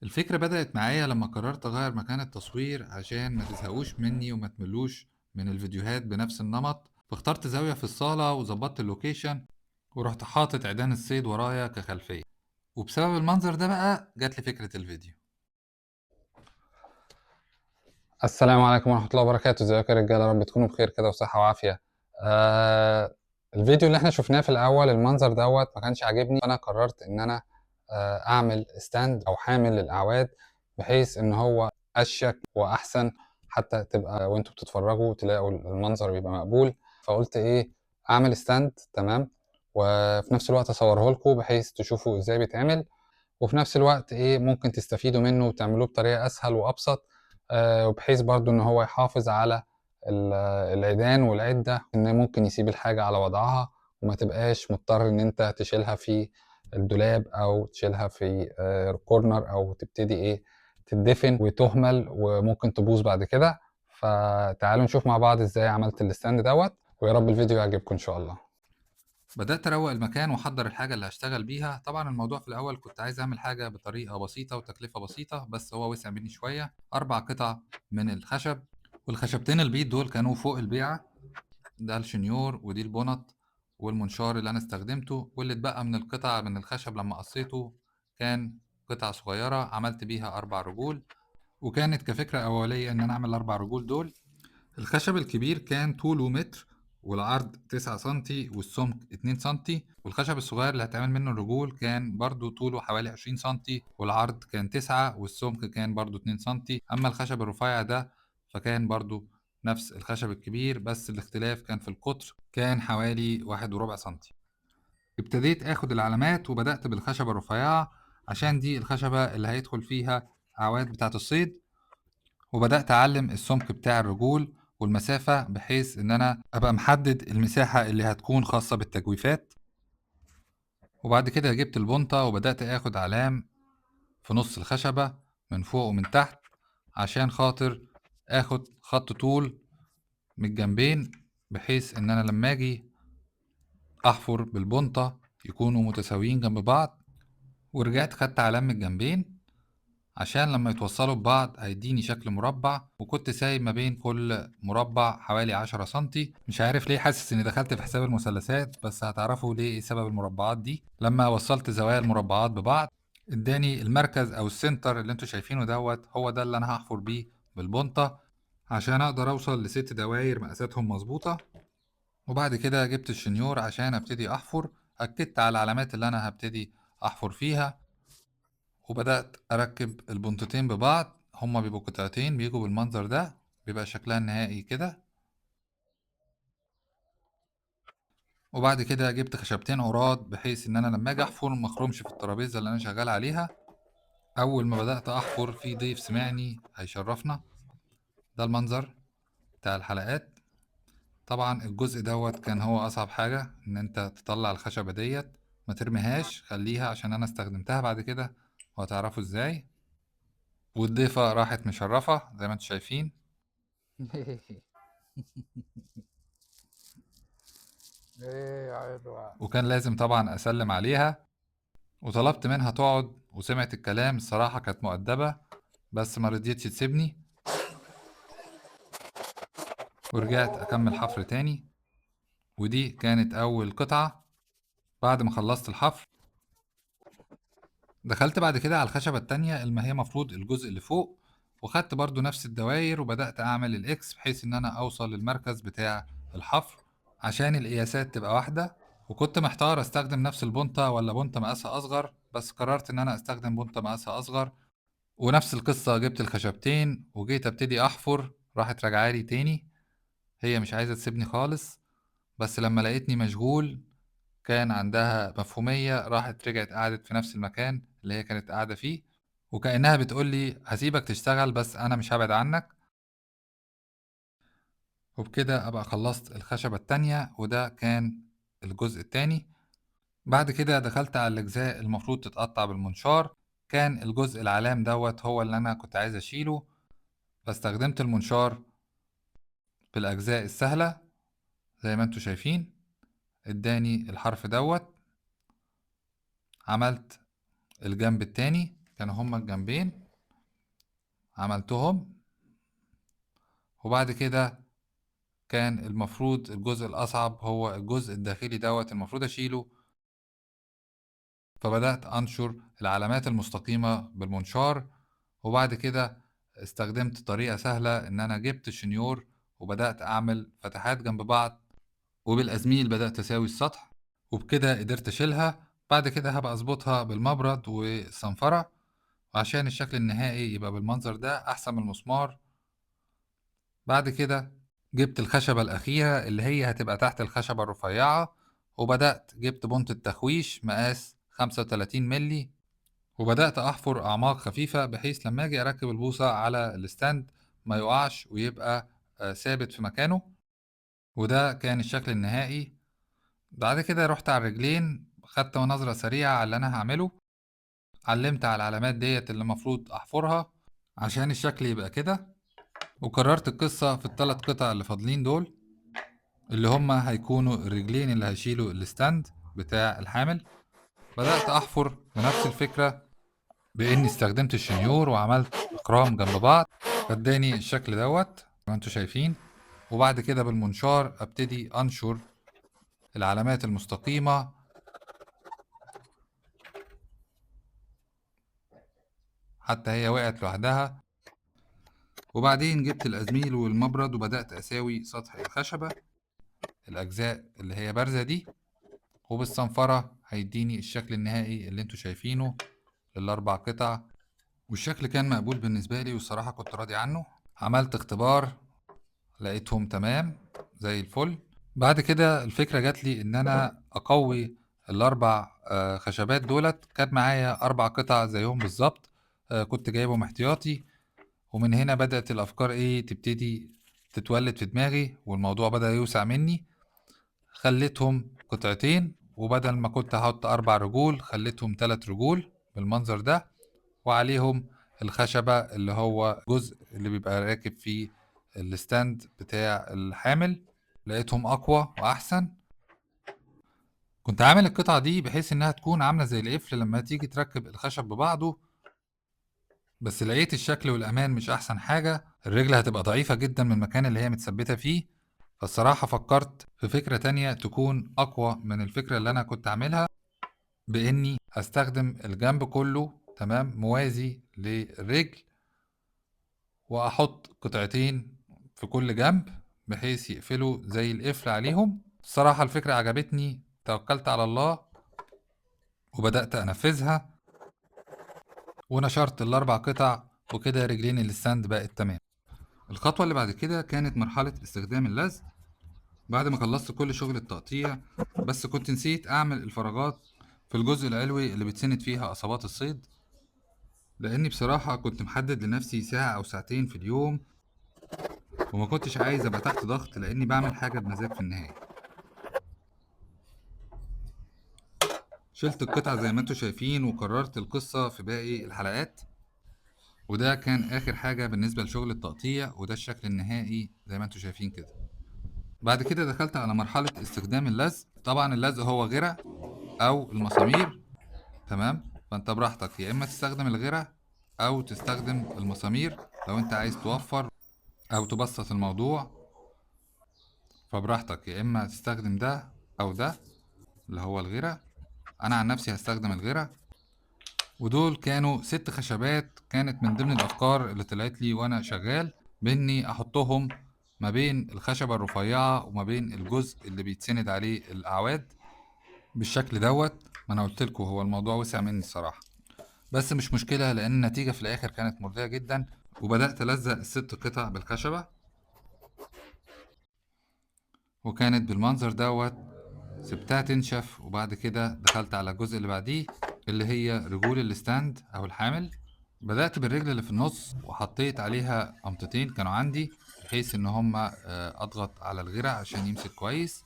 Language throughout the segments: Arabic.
الفكرة بدأت معايا لما قررت أغير مكان التصوير عشان ما تزهقوش مني وما تملوش من الفيديوهات بنفس النمط، فاخترت زاوية في الصالة وظبطت اللوكيشن ورحت حاطط عيدان الصيد ورايا كخلفية، وبسبب المنظر ده بقى جات لي فكرة الفيديو. السلام عليكم ورحمة الله وبركاته، ازيكم يا رجالة؟ رب تكونوا بخير كده وصحة وعافية. الفيديو اللي احنا شفناه في الأول المنظر دوت ما كانش عاجبني، فأنا قررت إن أنا أعمل ستاند أو حامل للأعواد بحيث إن هو أشيك وأحسن، حتى تبقى وأنتوا بتتفرجوا تلاقوا المنظر بيبقى مقبول. فقلت إيه، أعمل ستاند تمام، وفي نفس الوقت أصوره لكم بحيث تشوفوا إزاي بيتعمل، وفي نفس الوقت إيه ممكن تستفيدوا منه وتعملوه بطريقة أسهل وأبسط، وبحيث برضو إن هو يحافظ على العيدان والعدة، إن ممكن يسيب الحاجة على وضعها وما تبقاش مضطر إن أنت تشيلها في الدولاب أو تشيلها في كورنر أو تبتدي إيه تدفن وتهمل وممكن تبوظ بعد كده. فتعالوا نشوف مع بعض إزاي عملت الستاند دوت، ويا رب الفيديو يعجبكم إن شاء الله. بدأت أروق المكان وأحضر الحاجة اللي هشتغل بيها. طبعا الموضوع في الأول كنت عايز أعمل حاجة بطريقة بسيطة وتكلفة بسيطة، بس هو وسع مني شوية. 4 قطع من الخشب، والخشبتين البيض دول كانوا فوق البيعة. ده الشنيور ودي البونط والمنشار اللي انا استخدمته، واللي اتبقى من القطع من الخشب لما قصيته كان قطع صغيرة عملت بيها 4 رجول. وكانت كفكرة أولية إن أنا أعمل ال4 رجول دول. الخشب الكبير كان طوله متر والعرض 9 سنتي والسمك 2 سنتي، والخشب الصغير اللي هتعمل منه الرجول كان برضو طوله حوالي 20 سنتي والعرض كان 9 والسمك كان برضو 2 سنتي. أما الخشب الرفيع ده فكان برضو نفس الخشب الكبير، بس الاختلاف كان في القطر، كان حوالي 1.25 سنتي. ابتديت اخد العلامات وبدأت بالخشبة الرفيعة عشان دي الخشبة اللي هيدخل فيها أعواد بتاعة الصيد، وبدأت أعلم السمك بتاع الرجول والمسافة بحيث إن أنا أبقى محدد المساحة اللي هتكون خاصة بالتجويفات. وبعد كده جبت البنطة وبدأت آخد علام في نص الخشبة من فوق ومن تحت عشان خاطر آخد خط طول من الجنبين، بحيث إن أنا لما أجي أحفر بالبنطة يكونوا متساويين جنب بعض. ورجعت خدت علام من الجنبين عشان لما يتوصلوا ببعض هيديني شكل مربع، وكنت سايب ما بين كل مربع حوالي 10 سنتي. مش عارف ليه حاسس اني دخلت في حساب المثلثات، بس هتعرفوا ليه ايه سبب المربعات دي لما وصلت زوايا المربعات ببعض. اداني المركز او السنتر اللي انتوا شايفينه دوت، هو ده اللي انا هحفر بيه بالبنطة عشان اقدر اوصل ل6 دواير مقاساتهم مظبوطة. وبعد كده جبت الشنيور عشان ابتدي احفر. اكدت على العلامات اللي انا هبتدي احفر فيها، وبدأت أركب البنطتين ببعض. هما بيبقوا قطعتين بيجوا بالمنظر ده، بيبقى شكلها النهائي كده. وبعد كده جبت خشبتين عراض بحيث إن أنا لما أجي أحفر مخرمش في الترابيزة اللي أنا شغال عليها. أول ما بدأت أحفر في ضيف سمعني هيشرفنا. ده المنظر بتاع الحلقات. طبعا الجزء دوت كان هو أصعب حاجة، إن أنت تطلع الخشبة ديت ما ترميهاش، خليها عشان أنا استخدمتها بعد كده وهتعرفوا إزاي. والضيفة راحت مشرفة زي ما انتوا شايفين. ايه عدوى. وكان لازم طبعا أسلم عليها، وطلبت منها تقعد وسمعت الكلام. الصراحة كانت مؤدبة بس ما رضيتش تسيبني، ورجعت أكمل حفر تاني. ودي كانت أول قطعة. بعد ما خلصت الحفر دخلت بعد كده على الخشبة التانية اللي هي مفروض الجزء اللي فوق، وخدت برضو نفس الدواير وبدأت أعمل الإكس بحيث إن أنا أوصل للمركز بتاع الحفر عشان القياسات تبقى واحدة. وكنت محتار أستخدم نفس البنطة ولا بنطة مقاسها أصغر، بس قررت إن أنا أستخدم بنطة مقاسها أصغر. ونفس القصة، جبت الخشبتين وجيت ابتدي احفر، راحت راجعالي تاني. هي مش عايزة تسيبني خالص، بس لما لقيتني مشغول كان عندها مفهومية، راحت رجعت قعدت في نفس المكان اللي هي كانت قاعدة فيه، وكأنها بتقولي هسيبك تشتغل بس أنا مش هبعد عنك. وبكده أبقى خلصت الخشبة التانية، وده كان الجزء التاني. بعد كده دخلت على الأجزاء المفروض تتقطع بالمنشار. كان الجزء العلام دوت هو اللي أنا كنت عايز أشيله، فاستخدمت المنشار بالأجزاء السهلة زي ما انتوا شايفين. اداني الحرف دوت. عملت الجنب التاني كانوا هما الجنبين عملتهم. وبعد كده كان المفروض الجزء الأصعب هو الجزء الداخلي دوت المفروض أشيله، فبدأت أنشر العلامات المستقيمة بالمنشار. وبعد كده استخدمت طريقة سهلة إن أنا جبت الشنيور وبدأت أعمل فتحات جنب بعض، وبالأزميل بدأت أساوي السطح، وبكده قدرت أشيلها. بعد كده هبقى أظبطها بالمبرد والصنفرة عشان الشكل النهائي يبقى بالمنظر ده أحسن من المسمار. بعد كده جبت الخشبة الأخيرة اللي هي هتبقى تحت الخشبة الرفيعة، وبدأت جبت بونت التخويش مقاس 35 ملي، وبدأت أحفر أعماق خفيفة بحيث لما أجي أركب البوصة على الستاند ما يقعش ويبقى ثابت في مكانه. وده كان الشكل النهائي. بعد كده رحت على الرجلين، خدت نظرة سريعة على اللي أنا هعمله، علمت على العلامات ديت اللي المفروض أحفرها عشان الشكل يبقى كده، وكررت القصة في الثلاث قطع اللي فاضلين دول اللي هما هيكونوا الرجلين اللي هيشيلوا الستاند بتاع الحامل. بدأت أحفر بنفس الفكرة بإني استخدمت الشنيور وعملت أقرام جنب بعض، فاداني الشكل دوت زي ما انتوا شايفين. وبعد كده بالمنشار أبتدي أنشر العلامات المستقيمة حتى هي وقعت لوحدها. وبعدين جبت الأزميل والمبرد وبدأت أساوي سطح الخشبة الأجزاء اللي هي بارزة دي، وبالصنفرة هيديني الشكل النهائي اللي انتوا شايفينه للأربع قطع. والشكل كان مقبول بالنسبة لي والصراحة كنت راضي عنه. عملت اختبار لقيتهم تمام زي الفل. بعد كده الفكرة جات لي إن أنا أقوي الأربع خشبات دولت. كان معايا 4 قطع زيهم بالظبط، كنت جايبهم احتياطي. ومن هنا بدأت الأفكار تبتدي تتولد في دماغي، والموضوع بدأ يوسع مني. خليتهم قطعتين، وبدل ما كنت هحط 4 رجول خليتهم 3 رجول بالمنظر ده، وعليهم الخشبة اللي هو جزء اللي بيبقى راكب فيه الستاند بتاع الحامل. لقيتهم أقوى وأحسن. كنت عامل القطعة دي بحيث إنها تكون عاملة زي القفل لما تيجي تركب الخشب ببعضه، بس لقيت الشكل والأمان مش أحسن حاجة. الرجل هتبقى ضعيفة جدا من المكان اللي هي متثبتة فيه. فالصراحة فكرت في فكرة تانية تكون أقوى من الفكرة اللي أنا كنت عاملها، بإني هستخدم الجنب كله تمام موازي للرجل، وأحط قطعتين في كل جنب بحيث يقفلوا زي القفل عليهم. الصراحة الفكرة عجبتني، توكلت على الله وبدأت أنفذها ونشرت الأربع قطع، وكده رجلين الستاند بقت تمام. الخطوة اللي بعد كده كانت مرحلة استخدام اللزق. بعد ما خلصت كل شغل التقطيع، بس كنت نسيت أعمل الفراغات في الجزء العلوي اللي بتسند فيها قصبات الصيد، لأني بصراحة كنت محدد لنفسي ساعة أو ساعتين في اليوم، وما كنتش عايز أبقى تحت ضغط لأني بعمل حاجة بمزاج في النهاية. شلت القطع زي ما انتوا شايفين وكررت القصة في باقي الحلقات، وده كان آخر حاجة بالنسبة لشغل التقطيع، وده الشكل النهائي زي ما انتوا شايفين كده. بعد كده دخلت على مرحلة استخدام اللزق. طبعا اللزق هو غيرة أو المسامير، تمام؟ فانت براحتك، يا إما تستخدم الغيرة أو تستخدم المسامير لو انت عايز توفر أو تبسط الموضوع. فبراحتك، يا إما تستخدم ده أو ده اللي هو الغيرة. أنا عن نفسي هستخدم الغيرة. ودول كانوا 6 خشبات، كانت من ضمن الأفكار اللي طلعت لي وأنا شغال، بإني أحطهم ما بين الخشبة الرفيعة وما بين الجزء اللي بيتسند عليه الأعواد بالشكل دوت. ما أنا قلتلكوا هو الموضوع وسع مني الصراحة، بس مش مشكلة لأن النتيجة في الآخر كانت مرضية جدا. وبدأت ألزق ال6 قطع بالخشبة، وكانت بالمنظر دوت. سبتها تنشف، وبعد كده دخلت على الجزء اللي بعديه اللي هي رجول الستاند أو الحامل. بدأت بالرجل اللي في النص وحطيت عليها قمطتين كانوا عندي بحيث ان هما اضغط على الغيرة عشان يمسك كويس.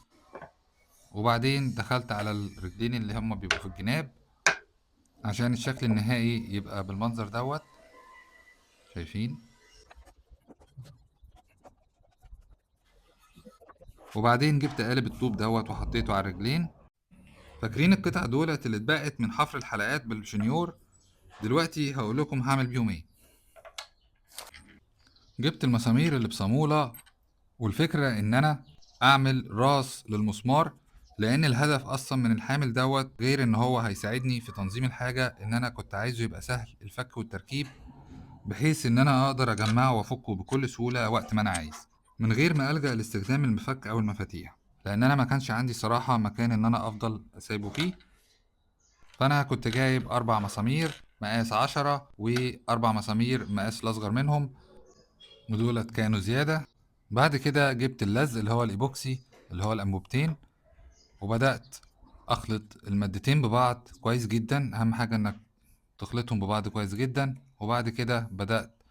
وبعدين دخلت على الرجلين اللي هما بيبقوا في الجناب عشان الشكل النهائي يبقى بالمنظر دوت. شايفين؟ وبعدين جبت قالب الطوب دوت وحطيته على الرجلين. فاكرين القطع دولت اللي اتبقت من حفر الحلقات بالشنيور؟ دلوقتي هقول لكم هعمل بيهم ايه. جبت المسامير اللي بصامولة، والفكرة ان انا اعمل راس للمسمار، لان الهدف اصلا من الحامل دوت غير ان هو هيساعدني في تنظيم الحاجة، ان انا كنت عايزه يبقى سهل الفك والتركيب، بحيث ان انا اقدر اجمعه وافكه بكل سهولة وقت ما انا عايز، من غير ما الجأ لاستخدام المفك او المفاتيح، لان انا ما كانش عندي صراحة مكان ان انا افضل سايبه فيه. فانا كنت جايب 4 مسامير مقاس 10 و4 مسامير مقاس الاصغر منهم، ودولت كانوا زيادة. بعد كده جبت اللزق اللي هو الايبوكسي اللي هو الانبوبتين، وبدأت اخلط المادتين ببعض كويس جدا. اهم حاجة انك تخلطهم ببعض كويس جدا. وبعد كده بدأت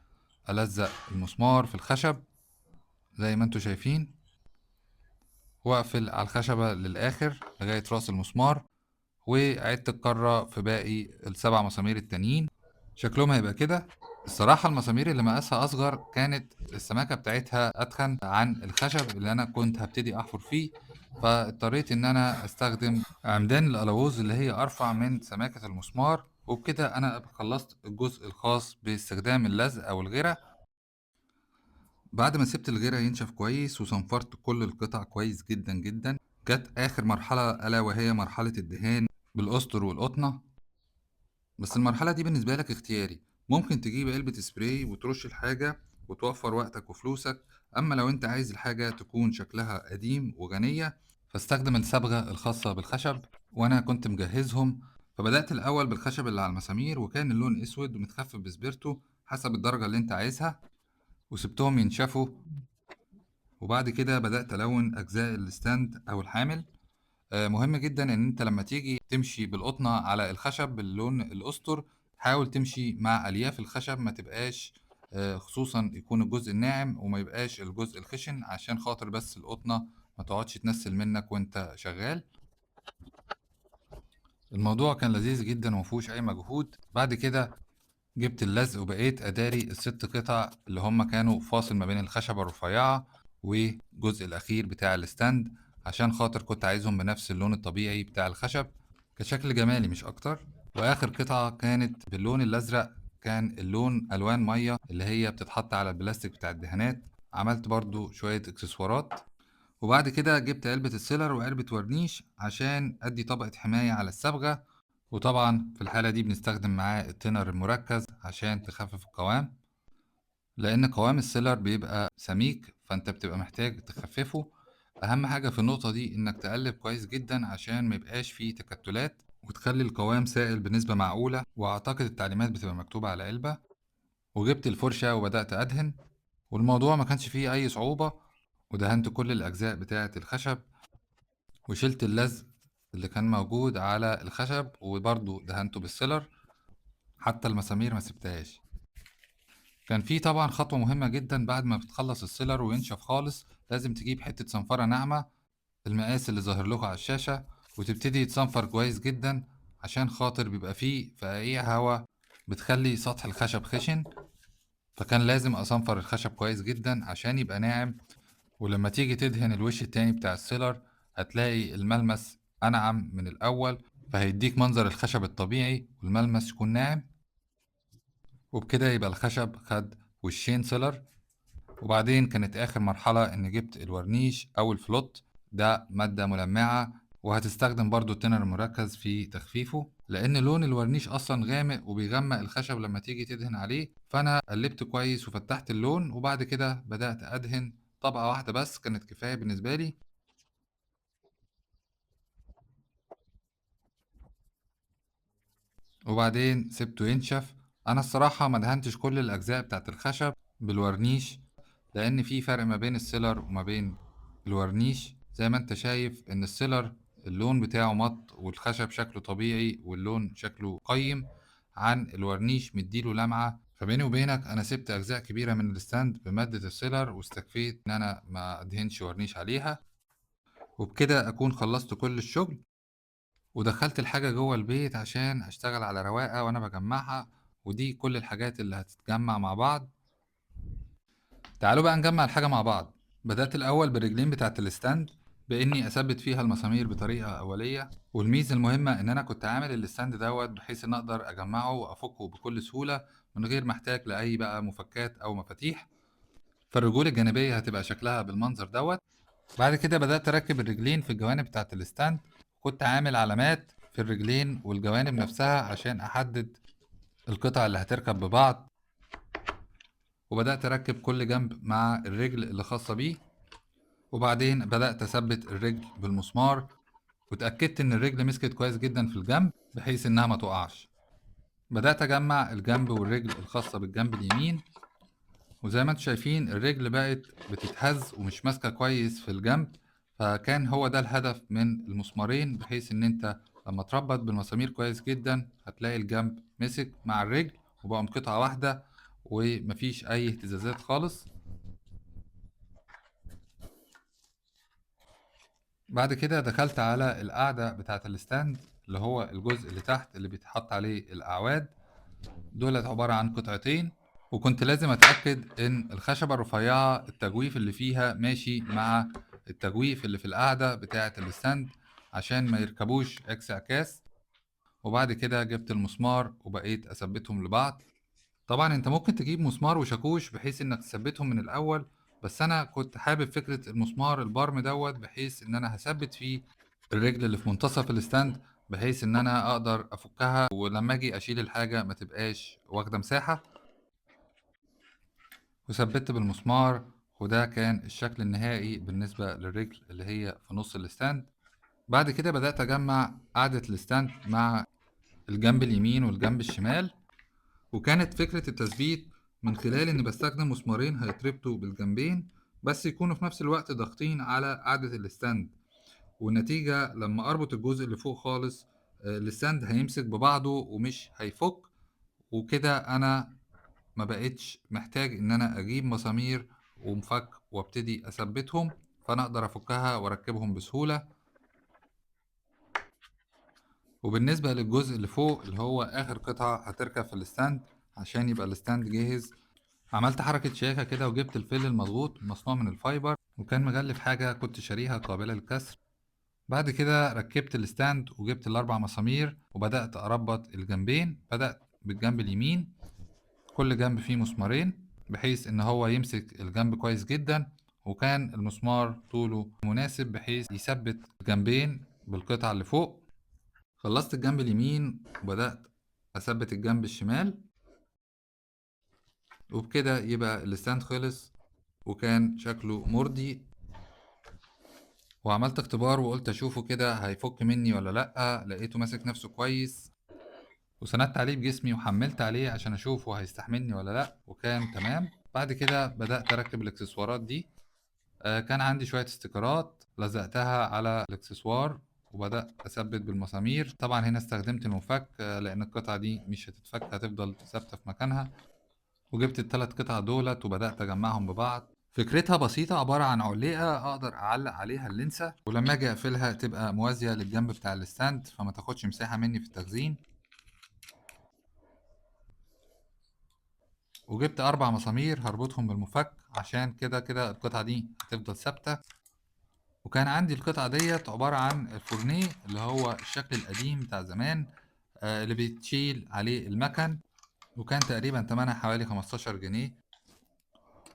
ألزق المسمار في الخشب زي ما انتوا شايفين، واقفل على الخشبة للآخر لغاية راس المسمار، وعدت الكرة في باقي ال7 مسامير التانيين. شكلهم هيبقى كده. الصراحة المسامير اللي مقاسها أصغر كانت السماكة بتاعتها أتخن عن الخشب اللي أنا كنت هبتدي أحفر فيه، فاضطريت إن أنا أستخدم عمدان الألووز اللي هي أرفع من سماكة المسمار. وبكده أنا خلصت الجزء الخاص باستخدام اللزق أو الغيرة. بعد ما سبت الغيرة ينشف كويس وصنفرت كل القطع كويس جدا جدا، جت آخر مرحلة ألا وهي مرحلة الدهان بالأسطر والقطنة. بس المرحلة دي بالنسبة لك اختياري، ممكن تجيب علبة سبراي وترش الحاجة وتوفر وقتك وفلوسك. أما لو أنت عايز الحاجة تكون شكلها قديم وغنية فاستخدم الصبغة الخاصة بالخشب، وأنا كنت مجهزهم. فبدأت الأول بالخشب اللي على المسامير، وكان اللون أسود ومتخفف بسبيرتو حسب الدرجة اللي أنت عايزها، وسبتهم ينشفوا. وبعد كده بدأت ألون أجزاء الستاند أو الحامل. مهم جدا ان انت لما تيجي تمشي بالقطنة على الخشب باللون الاسطر، حاول تمشي مع الياف الخشب، ما تبقاش خصوصا يكون الجزء الناعم وما يبقاش الجزء الخشن، عشان خاطر بس القطنة ما تقعدش تنسل منك وانت شغال. الموضوع كان لذيذ جدا ومفهوش اي مجهود. بعد كده جبت اللزق وبقيت اداري ال6 قطع اللي هم كانوا فاصل ما بين الخشبة الرفيعة والجزء الاخير بتاع الستاند، عشان خاطر كنت عايزهم بنفس اللون الطبيعي بتاع الخشب كشكل جمالي مش اكتر. واخر قطعة كانت باللون الازرق، كان اللون الوان مية اللي هي بتتحط على البلاستيك بتاع الدهانات. عملت برضو شوية اكسسوارات. وبعد كده جبت علبة السيلر وعلبة ورنيش عشان ادي طبقة حماية على الصبغة. وطبعا في الحالة دي بنستخدم معاه التينر المركز عشان تخفف القوام، لأن قوام السيلر بيبقى سميك فأنت بتبقى محتاج تخففه. أهم حاجة في النقطة دي إنك تقلب كويس جدا عشان ميبقاش فيه تكتلات، وتخلي القوام سائل بنسبة معقولة، وأعتقد التعليمات بتبقى مكتوبة على علبة. وجبت الفرشة وبدأت أدهن، والموضوع ما كانش فيه أي صعوبة. ودهنت كل الأجزاء بتاعة الخشب، وشلت اللزق اللي كان موجود على الخشب، وبرضه دهنته بالسيلر، حتى المسامير ما سبتهاش. كان في طبعا خطوة مهمة جدا بعد ما بتخلص السيلر وينشف خالص، لازم تجيب حتة صنفرة ناعمة المقاس اللي ظاهر لكم على الشاشة، وتبتدي تصنفر كويس جدا، عشان خاطر بيبقى فيه فقاقيع هوا بتخلي سطح الخشب خشن. فكان لازم أصنفر الخشب كويس جدا عشان يبقى ناعم، ولما تيجي تدهن الوش التاني بتاع السيلر هتلاقي الملمس أنعم من الأول، فهيديك منظر الخشب الطبيعي والملمس يكون ناعم. وبكده يبقى الخشب خد وشين سيلر. وبعدين كانت آخر مرحلة إن جبت الورنيش أو الفلوت، ده مادة ملمعة، وهتستخدم برضو التنر المركز في تخفيفه، لأن لون الورنيش أصلا غامق وبيغمق الخشب لما تيجي تدهن عليه. فأنا قلبت كويس وفتحت اللون، وبعد كده بدأت أدهن طبقة واحدة بس كانت كفاية بالنسبة لي. وبعدين سبته ينشف. أنا الصراحة ما دهنتش كل الأجزاء بتاعت الخشب بالورنيش، لأن في فرق ما بين السيلر وما بين الورنيش. زي ما انت شايف ان السيلر اللون بتاعه مط والخشب شكله طبيعي واللون شكله قيم، عن الورنيش مديله لمعة. فبيني وبينك انا سبت اجزاء كبيرة من الستاند بمادة السيلر، واستكفيت ان انا ما ادهنش ورنيش عليها. وبكده اكون خلصت كل الشغل، ودخلت الحاجة جوه البيت عشان اشتغل على رواقة وانا بجمعها. ودي كل الحاجات اللي هتتجمع مع بعض. تعالوا بقى نجمع الحاجة مع بعض. بدأت الأول بالرجلين بتاعة الستاند، بإني أثبت فيها المسامير بطريقة أولية، والميزة المهمة إن أنا كنت عامل الستاند دوت بحيث إن أقدر أجمعه وأفكه بكل سهولة من غير ما أحتاج لأي بقى مفكات أو مفاتيح. فالرجول الجانبية هتبقى شكلها بالمنظر دوت. بعد كده بدأت أركب الرجلين في الجوانب بتاعة الستاند، كنت عامل علامات في الرجلين والجوانب نفسها عشان أحدد القطع اللي هتركب ببعض. وبدأت أركب كل جنب مع الرجل اللي خاصة بيه، وبعدين بدأت أثبت الرجل بالمسمار، واتأكدت إن الرجل مسكت كويس جدا في الجنب بحيث إنها ما تقعش. بدأت أجمع الجنب والرجل الخاصة بالجنب اليمين، وزي ما انتم شايفين الرجل بقت بتتهز ومش ماسكة كويس في الجنب، فكان هو ده الهدف من المسمارين، بحيث ان انت لما تربط بالمسامير كويس جدا هتلاقي الجنب مسك مع الرجل وبقوا قطعة واحدة ومفيش اي اهتزازات خالص. بعد كده دخلت على القاعدة بتاعة الستاند، اللي هو الجزء اللي تحت اللي بيتحط عليه الأعواد. دولت عبارة عن قطعتين، وكنت لازم أتأكد إن الخشبة الرفيعة التجويف اللي فيها ماشي مع التجويف اللي في القاعدة بتاعة الستاند عشان ما يركبوش عكس عكاس. وبعد كده جبت المسمار وبقيت أثبتهم لبعض. طبعا انت ممكن تجيب مسمار وشاكوش بحيث انك تثبتهم من الأول، بس أنا كنت حابب فكرة المسمار البارم دوت بحيث إن أنا هثبت فيه الرجل اللي في منتصف الستاند، بحيث إن أنا أقدر أفكها ولما أجي أشيل الحاجة ما تبقاش واخدة مساحة. وثبت بالمسمار، وده كان الشكل النهائي بالنسبة للرجل اللي هي في نص الستاند. بعد كده بدأت أجمع قاعدة الستاند مع الجنب اليمين والجنب الشمال، وكانت فكرة التثبيت من خلال إني بستخدم مسمارين هيتربطوا بالجنبين بس يكونوا في نفس الوقت ضاغطين على قاعدة الستاند. والنتيجة لما أربط الجزء اللي فوق خالص الستاند هيمسك ببعضه ومش هيفك. وكده أنا ما بقتش محتاج إن أنا أجيب مسامير ومفك وابتدي أثبتهم، فأنا أقدر أفكها وأركبهم بسهولة. وبالنسبة للجزء اللي فوق اللي هو آخر قطعة هتركب في الستاند عشان يبقى الستاند جاهز، عملت حركة شياكة كده وجبت الفيل المضغوط مصنوع من الفايبر، وكان مغلف حاجة كنت شاريها قابلة للكسر. بعد كده ركبت الستاند وجبت الأربع مسامير وبدأت أربط الجنبين. بدأت بالجنب اليمين، كل جنب فيه مسمارين بحيث ان هو يمسك الجنب كويس جدا، وكان المسمار طوله مناسب بحيث يثبت الجنبين بالقطعة اللي فوق. خلصت الجنب اليمين وبدأت أثبت الجنب الشمال، وبكده يبقى الستاند خلص وكان شكله مرضي. وعملت اختبار وقلت أشوفه كده هيفك مني ولا لأ، لقيته ماسك نفسه كويس، وسندت عليه بجسمي وحملت عليه عشان أشوفه هيستحملني ولا لأ، وكان تمام. بعد كده بدأت أركب الإكسسوارات دي. كان عندي شوية استيكرات لزقتها على الإكسسوار وبدأت أثبت بالمسامير. طبعا هنا استخدمت المفك لأن القطعة دي مش هتتفك، هتفضل ثابتة في مكانها. وجبت الثلاث قطع دولت وبدأت أجمعهم ببعض. فكرتها بسيطة، عبارة عن علقة أقدر أعلق عليها اللينسة، ولما أجي أقفلها تبقى موازية للجنب بتاع الستاند فما تاخدش مساحة مني في التخزين. وجبت 4 مسامير هربطهم بالمفك عشان كده كده القطعة دي هتفضل ثابتة. وكان عندي القطعة ديت عبارة عن الفورنيه اللي هو الشكل القديم بتاع زمان اللي بتشيل عليه المكن، وكان تقريبا تمنها حوالي 15 جنيه.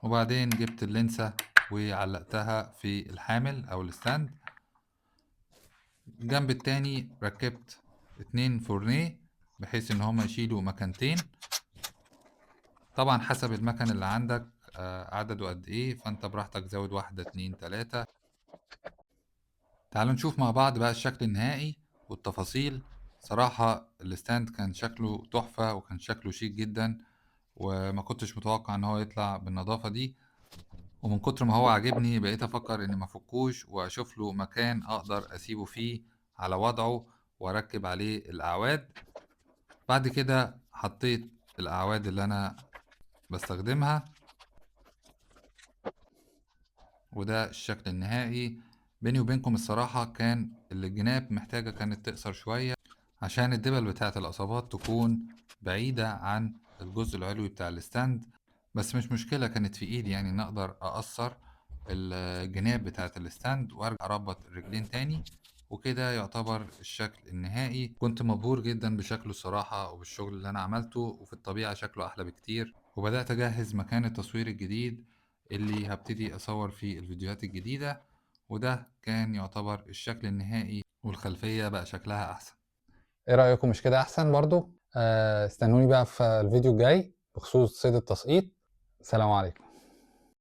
وبعدين جبت اللينسة وعلقتها في الحامل أو الستاند. الجنب التاني ركبت 2 فورنيه بحيث إن هما يشيلوا مكانتين. طبعا حسب المكن اللي عندك عدده قد إيه، فأنت براحتك زود واحدة 2 3. تعالوا نشوف مع بعض بقى الشكل النهائي والتفاصيل. صراحة الستاند كان شكله تحفة وكان شكله شيك جدا، وما كنتش متوقع ان هو يطلع بالنظافة دي. ومن كتر ما هو عاجبني بقيت افكر اني ما افكوش واشوف له مكان اقدر اسيبه فيه على وضعه واركب عليه الاعواد. بعد كده حطيت الاعواد اللي انا بستخدمها، وده الشكل النهائي. بيني وبينكم الصراحة كان الجناب محتاجة كانت تقصر شوية عشان الدبل بتاعة القصبات تكون بعيدة عن الجزء العلوي بتاع الستاند، بس مش مشكلة كانت في ايدي يعني ان اقدر اقصر الجناب بتاعة الstand وارجع اربط الرجلين تاني، وكده يعتبر الشكل النهائي. كنت مبهور جدا بشكله الصراحة وبالشغل اللي انا عملته، وفي الطبيعة شكله احلى بكتير. وبدأت اجهز مكان التصوير الجديد اللي هبتدي اصور فيه الفيديوهات الجديدة، وده كان يعتبر الشكل النهائي، والخلفية بقى شكلها احسن. ايه رأيكم؟ مش كده احسن برضو؟ استنوني بقى في الفيديو الجاي بخصوص صيد التسقيط. سلام عليكم.